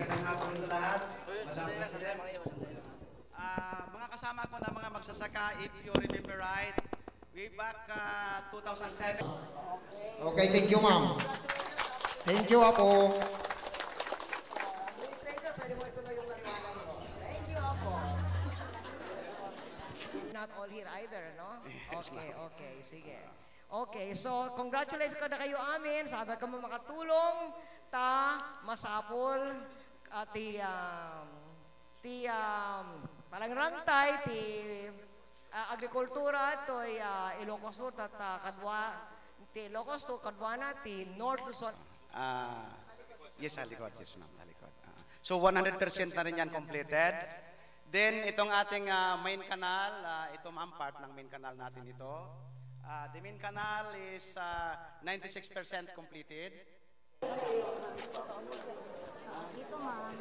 Magandang hapon sa lahat. Madam President. Mga kasama ko na mga magsasaka, if you remember right, way back 2007. Okay, thank you, ma'am. Thank you, Apo. Administrator, pwede mo ituloy yung naliwanag mo. Thank you, Apo. Not all here either, no? Okay, okay, sige. Okay, so congratulations ka na kayo amin. Sabi ka mo makatulong ta masapol parang rantay ti agrikultura to Ilocos Sur at kadwa ti Ilocos Sur kadwana ti North Luzon. Yes, halikot. Yes, ma'am. Halikot. So 100% na rin yan completed. Then itong ating main canal, ito ma'am, part ng main canal natin ito. The main canal is 96% completed. Dito ma'am.